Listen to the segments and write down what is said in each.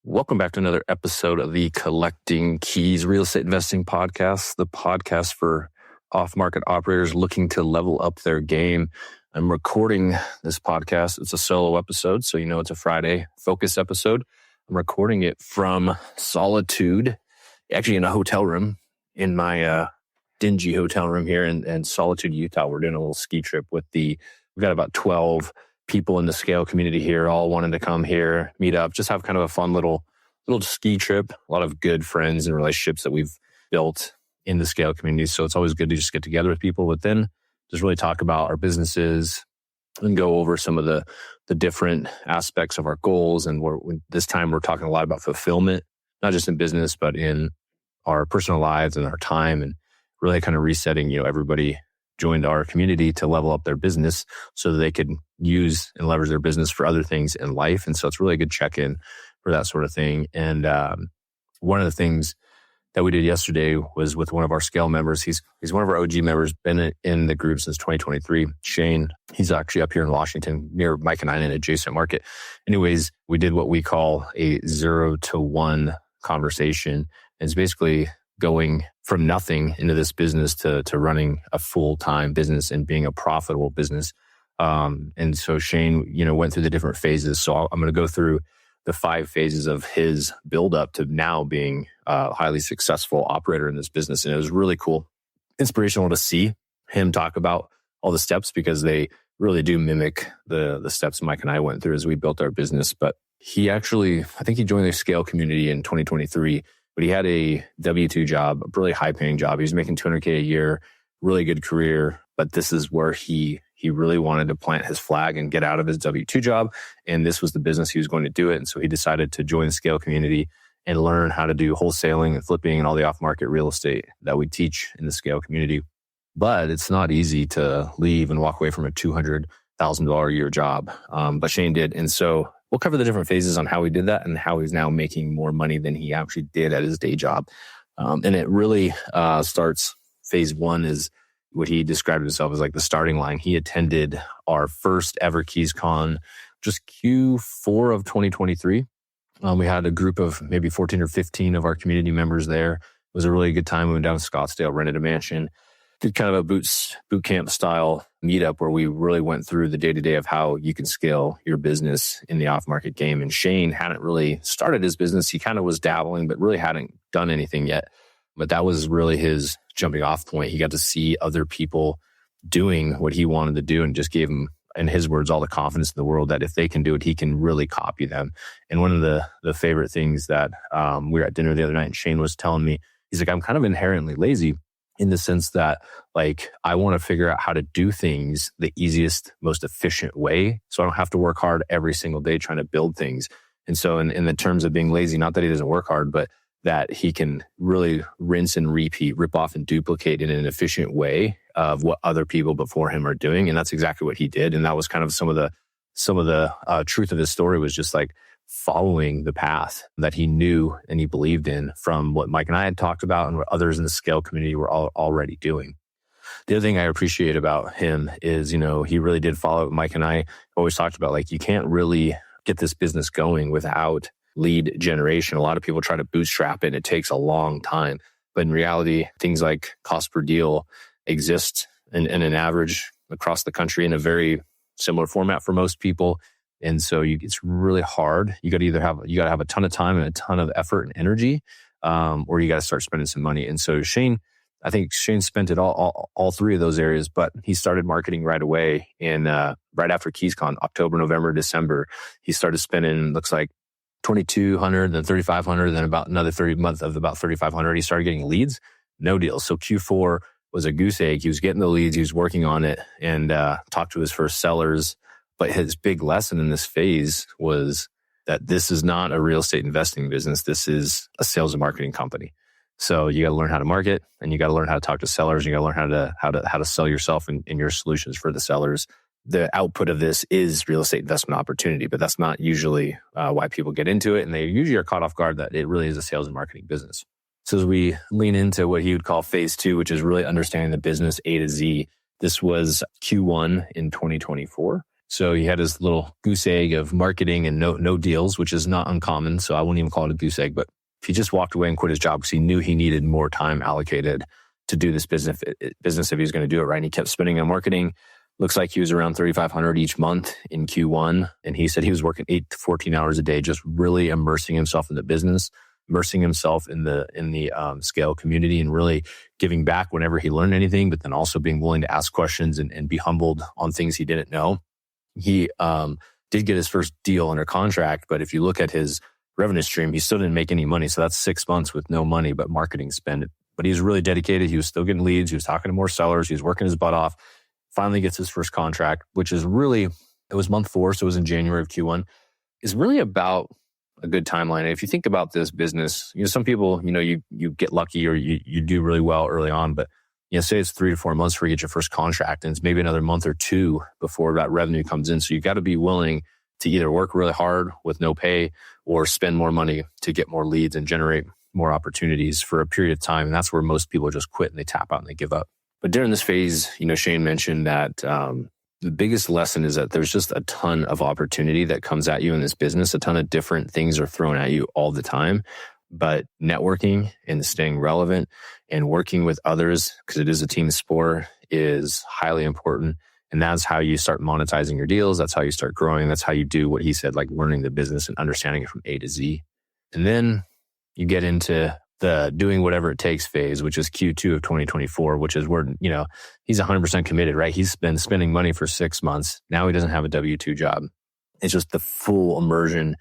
Welcome back to another episode of the Collecting Keys Real Estate Investing Podcast, the podcast for off-market operators looking to level up their game. I'm recording this podcast. It's a solo episode, so it's a Friday focus episode. I'm recording it from Solitude, actually in a hotel room, in my dingy hotel room here in Solitude, Utah. We're doing a little ski trip we've got about 12 people in the scale community here, all wanting to come here, meet up, just have kind of a fun little ski trip. A lot of good friends and relationships that we've built in the scale community. So it's always good to just get together with people, but then just really talk about our businesses and go over some of the different aspects of our goals. And this time we're talking a lot about fulfillment, not just in business, but in our personal lives and our time, and really kind of resetting, everybody joined our community to level up their business so that they could use and leverage their business for other things in life. And so it's really a good check-in for that sort of thing. And one of the things that we did yesterday was with one of our scale members. He's one of our OG members, been in the group since 2023. Shane, he's actually up here in Washington near Mike and I in an adjacent market. Anyways, we did what we call a 0 to 1 conversation. It's basically going from nothing into this business to running a full-time business and being a profitable business. And so Shane, went through the different phases. So I'm going to go through the 5 phases of his build up to now being a highly successful operator in this business. And it was really cool, inspirational to see him talk about all the steps, because they really do mimic the steps Mike and I went through as we built our business. But he actually, I think he joined the scale community in 2023. But he had a W-2 job, a really high-paying job. He was making $200K a year, really good career. But this is where he really wanted to plant his flag and get out of his W-2 job. And this was the business he was going to do it. And so he decided to join the scale community and learn how to do wholesaling and flipping and all the off-market real estate that we teach in the scale community. But it's not easy to leave and walk away from a $200,000 a year job. But Shane did. And so we'll cover the different phases on how he did that and how he's now making more money than he actually did at his day job. And it really starts, phase 1 is what he described himself as like the starting line. He attended our first ever KeysCon, just Q4 of 2023. We had a group of maybe 14 or 15 of our community members there. It was a really good time. We went down to Scottsdale, rented a mansion, did kind of a boot camp style meetup where we really went through the day-to-day of how you can scale your business in the off-market game. And Shane hadn't really started his business. He kind of was dabbling, but really hadn't done anything yet. But that was really his jumping off point. He got to see other people doing what he wanted to do and just gave him, in his words, all the confidence in the world that if they can do it, he can really copy them. And one of the favorite things that we were at dinner the other night and Shane was telling me, he's like, I'm kind of inherently lazy, in the sense that I want to figure out how to do things the easiest, most efficient way. So I don't have to work hard every single day trying to build things. And so in the terms of being lazy, not that he doesn't work hard, but that he can really rinse and repeat, rip off and duplicate in an efficient way of what other people before him are doing. And that's exactly what he did. And that was kind of some of the truth of his story, was just following the path that he knew and he believed in from what Mike and I had talked about and what others in the scale community were already doing. The other thing I appreciate about him is, he really did follow what Mike and I always talked about. You can't really get this business going without lead generation. A lot of people try to bootstrap it and it takes a long time. But in reality, things like cost per deal exist in an average across the country in a very similar format for most people. And so it's really hard. You got to have a ton of time and a ton of effort and energy, or you got to start spending some money. And so I think Shane spent it all 3 of those areas, but he started marketing right away. And right after KeysCon, October, November, December, he started spending, looks like $2,200, then $3,500, then about another 30 months of about $3,500. He started getting leads, no deals. So Q4 was a goose egg. He was getting the leads, he was working on it, and talked to his first sellers. But his big lesson in this phase was that this is not a real estate investing business. This is a sales and marketing company. So you got to learn how to market, and you got to learn how to talk to sellers. You got to learn how to sell yourself and your solutions for the sellers. The output of this is real estate investment opportunity, but that's not usually why people get into it. And they usually are caught off guard that it really is a sales and marketing business. So as we lean into what he would call phase 2, which is really understanding the business A to Z, this was Q1 in 2024. So he had his little goose egg of marketing and no deals, which is not uncommon. So I wouldn't even call it a goose egg, but he just walked away and quit his job because he knew he needed more time allocated to do this business if he was going to do it right. And he kept spending on marketing. Looks like he was around $3,500 each month in Q1. And he said he was working 8 to 14 hours a day, just really immersing himself in the business, immersing himself in the Scale community, and really giving back whenever he learned anything, but then also being willing to ask questions and be humbled on things he didn't know. He did get his first deal under contract, but if you look at his revenue stream, he still didn't make any money. So that's 6 months with no money but marketing spend. But he was really dedicated. He was still getting leads. He was talking to more sellers. He was working his butt off. Finally gets his first contract, which is really, it was month 4, so it was in January of Q1. Is really about a good timeline. And if you think about this business, some people, you get lucky or you do really well early on, but say it's 3 to 4 months before you get your first contract, and it's maybe another month or 2 before that revenue comes in. So you got to be willing to either work really hard with no pay or spend more money to get more leads and generate more opportunities for a period of time. And that's where most people just quit and they tap out and they give up. But during this phase, Shane mentioned that the biggest lesson is that there's just a ton of opportunity that comes at you in this business. A ton of different things are thrown at you all the time. But networking and staying relevant and working with others, because it is a team sport, is highly important. And that's how you start monetizing your deals. That's how you start growing. That's how you do what he said, like learning the business and understanding it from A to Z. And then you get into the doing whatever it takes phase, which is Q2 of 2024, which is where, he's 100% committed, right? He's been spending money for 6 months. Now he doesn't have a W-2 job. It's just the full immersion,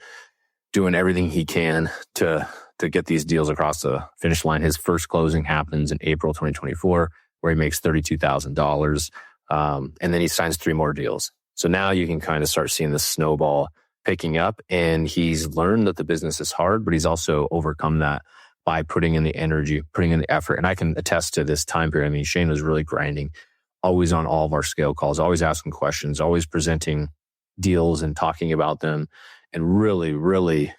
doing everything he can to get these deals across the finish line. His first closing happens in April 2024, where he makes $32,000. And then he signs 3 more deals. So now you can kind of start seeing this snowball picking up. And he's learned that the business is hard, but he's also overcome that by putting in the energy, putting in the effort. And I can attest to this time period. I mean, Shane was really grinding, always on all of our Scale calls, always asking questions, always presenting deals and talking about them, and really, really,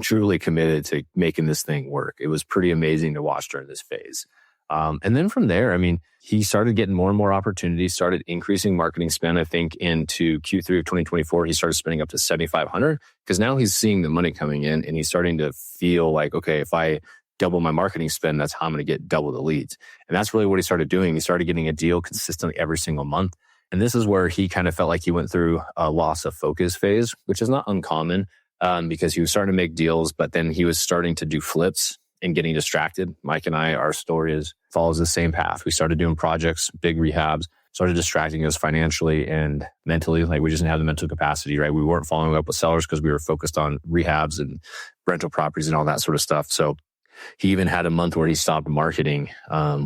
truly committed to making this thing work. It was pretty amazing to watch during this phase. And then from there, he started getting more and more opportunities, started increasing marketing spend. I think into Q3 of 2024, he started spending up to $7,500 because now he's seeing the money coming in and he's starting to feel like, okay, if I double my marketing spend, that's how I'm going to get double the leads. And that's really what he started doing. He started getting a deal consistently every single month. And this is where he kind of felt like he went through a loss of focus phase, which is not uncommon. Because he was starting to make deals, but then he was starting to do flips and getting distracted. Mike and I, our story follows the same path. We started doing projects, big rehabs, started distracting us financially and mentally. Like we just didn't have the mental capacity, right? We weren't following up with sellers because we were focused on rehabs and rental properties and all that sort of stuff. So he even had a month where he stopped marketing,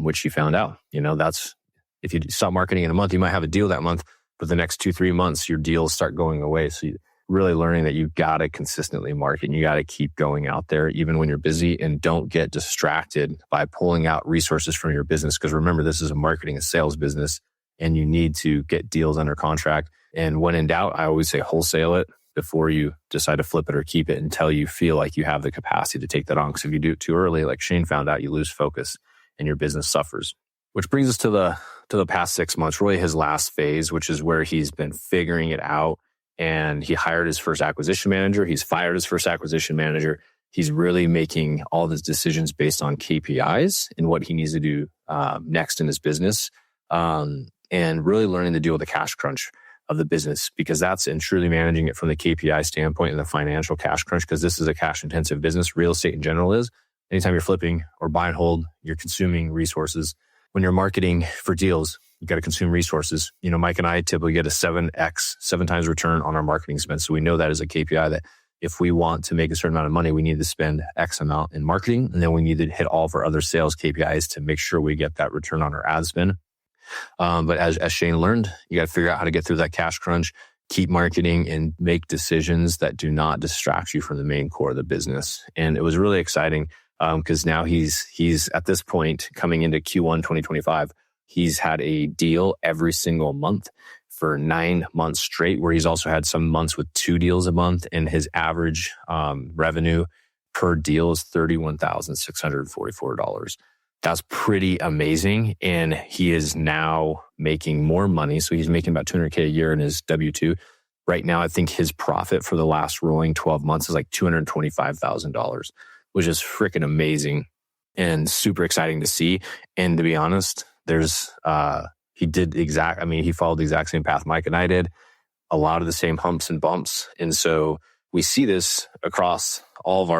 which he found out, that's, if you stop marketing in a month, you might have a deal that month, but the next 2-3 months, your deals start going away. So really learning that you got to consistently market and you got to keep going out there even when you're busy, and don't get distracted by pulling out resources from your business. Because remember, this is a marketing and sales business and you need to get deals under contract. And when in doubt, I always say wholesale it before you decide to flip it or keep it until you feel like you have the capacity to take that on. Because if you do it too early, like Shane found out, you lose focus and your business suffers. Which brings us to the past 6 months, really his last phase, which is where he's been figuring it out. And he hired his first acquisition manager. He's fired his first acquisition manager. He's really making all of his decisions based on KPIs and what he needs to do next in his business, and really learning to deal with the cash crunch of the business, because that's in truly managing it from the KPI standpoint and the financial cash crunch, because this is a cash intensive business. Real estate in general is. Anytime you're flipping or buy and hold, you're consuming resources. When you're marketing for deals, you got to consume resources. Mike and I typically get a 7 times return on our marketing spend. So we know that is a KPI that if we want to make a certain amount of money, we need to spend X amount in marketing. And then we need to hit all of our other sales KPIs to make sure we get that return on our ad spend. But as Shane learned, you got to figure out how to get through that cash crunch, keep marketing, and make decisions that do not distract you from the main core of the business. And it was really exciting because now he's at this point coming into Q1 2025. He's had a deal every single month for 9 months straight, where he's also had some months with 2 deals a month, and his average revenue per deal is $31,644. That's pretty amazing. And he is now making more money. So he's making about $200K a year in his W-2. Right now, I think his profit for the last rolling 12 months is like $225,000, which is freaking amazing and super exciting to see. And to be honest, he followed the exact same path Mike and I did, a lot of the same humps and bumps. And so we see this across all of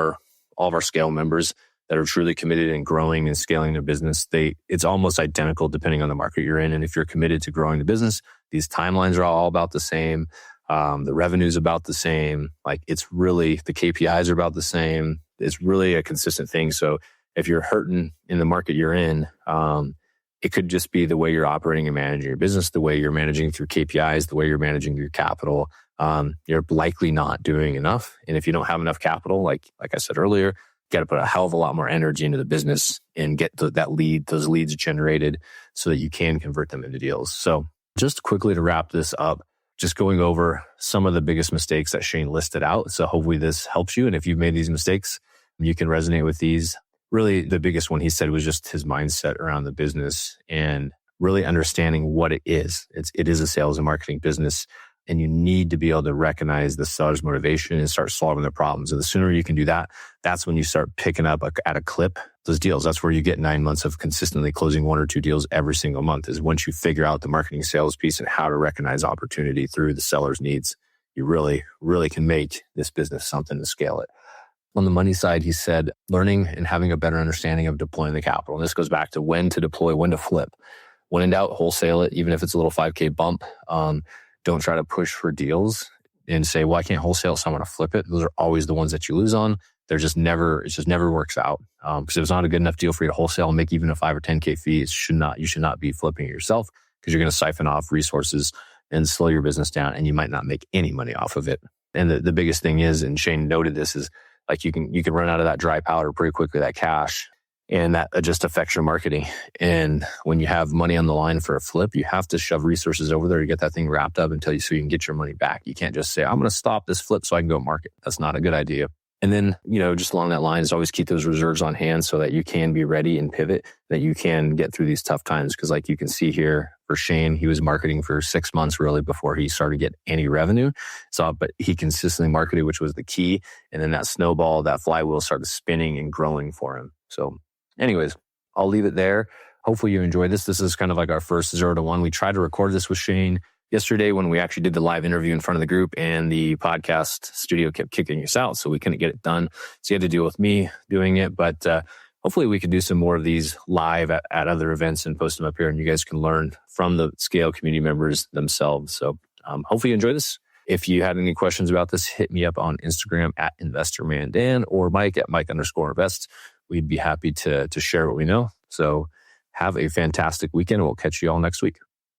our scale members that are truly committed in growing and scaling their business. It's almost identical depending on the market you're in. And if you're committed to growing the business, these timelines are all about the same. The revenue's about the same. Like the KPIs are about the same. It's really a consistent thing. So if you're hurting in the market you're in, it could just be the way you're operating and managing your business, the way you're managing through KPIs, the way you're managing your capital. You're likely not doing enough. And if you don't have enough capital, like I said earlier, you got to put a hell of a lot more energy into the business and get those leads generated so that you can convert them into deals. So just quickly to wrap this up, just going over some of the biggest mistakes that Shane listed out. So hopefully this helps you. And if you've made these mistakes, you can resonate with these. Really, the biggest one he said was just his mindset around the business and really understanding what it is. It is a sales and marketing business, and you need to be able to recognize the seller's motivation and start solving their problems. And the sooner you can do that, that's when you start picking up at a clip those deals. That's where you get 9 months of consistently closing 1 or 2 deals every single month, is once you figure out the marketing sales piece and how to recognize opportunity through the seller's needs, you really, really can make this business something to scale it. On the money side, he said, learning and having a better understanding of deploying the capital. And this goes back to when to deploy, when to flip. When in doubt, wholesale it, even if it's a little 5K bump. Don't try to push for deals and say, well, I can't wholesale, so I'm going to flip it. Those are always the ones that you lose on. It just never works out. Because if it's not a good enough deal for you to wholesale and make even a 5 or 10K fee, you should not be flipping it yourself, because you're going to siphon off resources and slow your business down, and you might not make any money off of it. And the biggest thing is, and Shane noted this, is like you can run out of that dry powder pretty quickly, that cash, and that just affects your marketing. And when you have money on the line for a flip, you have to shove resources over there to get that thing wrapped up so you can get your money back. You can't just say, I'm going to stop this flip so I can go market. That's not a good idea. And then, just along that line is always keep those reserves on hand so that you can be ready and pivot, that you can get through these tough times. Because like you can see here for Shane, he was marketing for 6 months really before he started getting any revenue. But he consistently marketed, which was the key. And then that snowball, that flywheel started spinning and growing for him. So anyways, I'll leave it there. Hopefully you enjoyed this. This is kind of like our first 0 to 1. We tried to record this with Shane yesterday when we actually did the live interview in front of the group, and the podcast studio kept kicking us out, so we couldn't get it done. So you had to deal with me doing it. But hopefully we can do some more of these live at other events and post them up here, and you guys can learn from the Scale community members themselves. So hopefully you enjoy this. If you had any questions about this, hit me up on Instagram at InvestorManDan or Mike at Mike_invest. We'd be happy to share what we know. So have a fantastic weekend, and we'll catch you all next week.